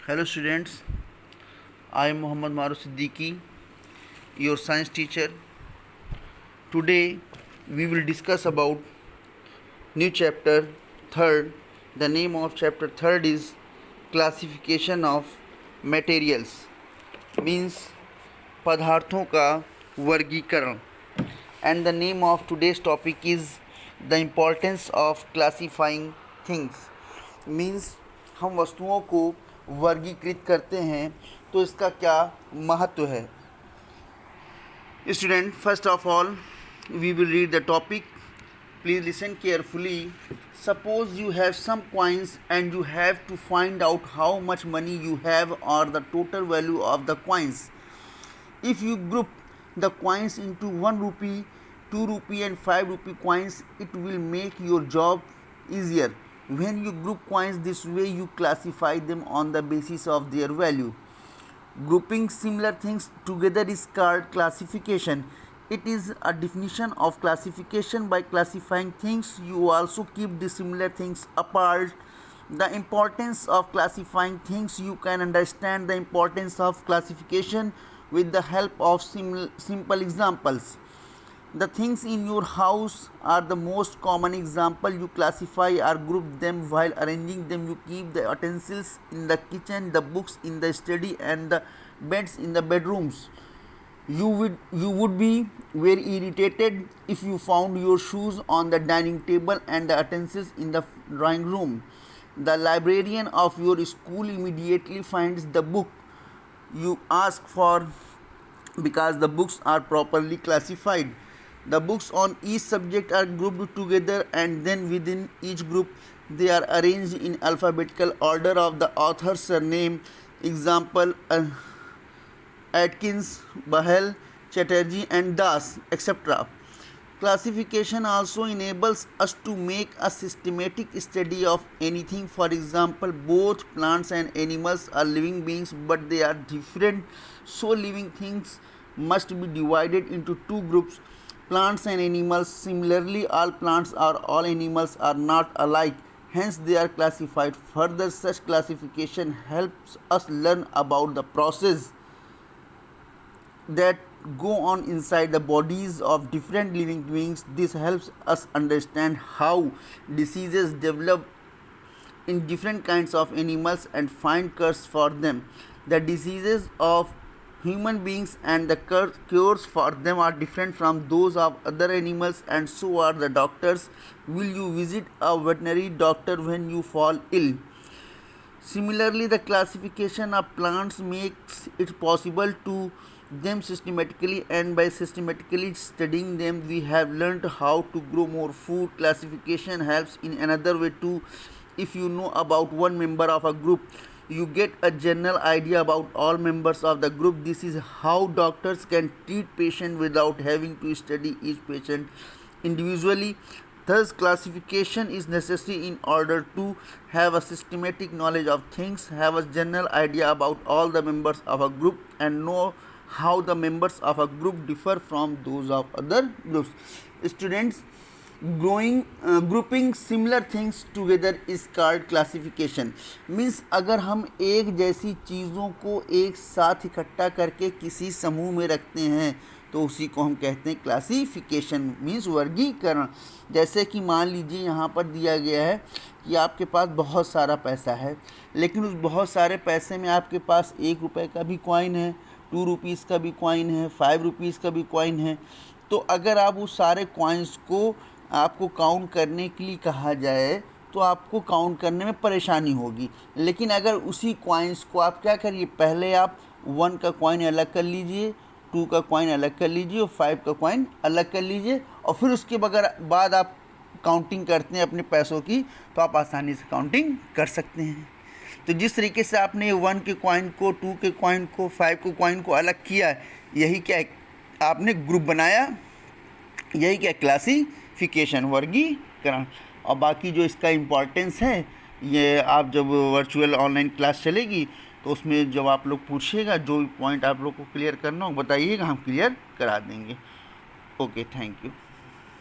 Hello students, I am Muhammad Maruf Siddiqui, your science teacher. Today we will discuss about new chapter third. The name of chapter third is classification of materials, means पदार्थों का वर्गीकरण. And the name of today's topic is the importance of classifying things, means हम वस्तुओं को वर्गीकृत करते हैं तो इसका क्या महत्व है. Student, first of all we will read the topic. Please listen carefully. Suppose you have some coins and you have to find out how much money you have or the total value of the coins. If you group the coins into 1 rupee, 2 rupee and 5 rupee coins, it will make your job easier. When you group coins this way, you classify them on the basis of their value. Grouping similar things together is called classification. It is a definition of classification. By classifying things, you also keep the similar things apart. The importance of classifying things, you can understand the importance of classification with the help of simple examples. The things in your house are the most common example. You classify or group them. While arranging them, you keep the utensils in the kitchen, the books in the study and the beds in the bedrooms. You would be very irritated if you found your shoes on the dining table and the utensils in the drawing room. The librarian of your school immediately finds the book you ask for because the books are properly classified. The books on each subject are grouped together and then within each group they are arranged in alphabetical order of the author's surname. Example, Atkins, Bahel, Chatterjee and Das, etc. Classification also enables us to make a systematic study of anything. For example, both plants and animals are living beings, but they are different, so living things must be divided into two groups, plants and animals. Similarly, all plants or all animals are not alike, hence they are classified. Further, such classification helps us learn about the process that go on inside the bodies of different living beings. This helps us understand how diseases develop in different kinds of animals and find cures for them. The diseases of human beings and the cures for them are different from those of other animals, and so are the doctors. Will you visit a veterinary doctor when you fall ill? Similarly, the classification of plants makes it possible to them systematically, and by systematically studying them we have learned how to grow more food. Classification helps in another way too. If you know about one member of a group, you get a general idea about all members of the group. This is how doctors can treat patients without having to study each patient individually. Thus, classification is necessary in order to have a systematic knowledge of things, have a general idea about all the members of a group, and know how the members of a group differ from those of other groups. Students, grouping similar things together is called classification. Means अगर हम एक जैसी चीज़ों को एक साथ इकट्ठा करके किसी समूह में रखते हैं तो उसी को हम कहते हैं क्लासिफिकेशन, मीन्स वर्गीकरण. जैसे कि मान लीजिए यहाँ पर दिया गया है कि आपके पास बहुत सारा पैसा है, लेकिन उस बहुत सारे पैसे में आपके पास 1 रुपये का भी कॉइन है, 2 रुपीज़ का भी कॉइन है, 5 रुपीज़ का भी कॉइन है. तो अगर आप उस सारे कॉइन्स को आपको काउंट करने के लिए कहा जाए तो आपको काउंट करने में परेशानी होगी. लेकिन अगर उसी कॉइन्स को आप क्या करिए, पहले आप 1 का कॉइन अलग कर लीजिए, 2 का कॉइन अलग कर लीजिए और 5 का कॉइन अलग कर लीजिए, और फिर उसके बाद आप काउंटिंग करते हैं अपने पैसों की, तो आप आसानी से काउंटिंग कर सकते हैं. तो जिस तरीके से आपने 1 के कॉइन को, 2 के कॉइन को, 5 के कॉइन को अलग किया, यही क्या आपने ग्रुप बनाया, यही क्या क्लासिफिकेशन, वर्गीकरण. और बाकी जो इसका इम्पोर्टेंस है, ये आप जब वर्चुअल ऑनलाइन क्लास चलेगी तो उसमें जब आप लोग पूछिएगा, जो पॉइंट आप लोग को क्लियर करना हो बताइएगा, हम क्लियर करा देंगे. Okay, thank you.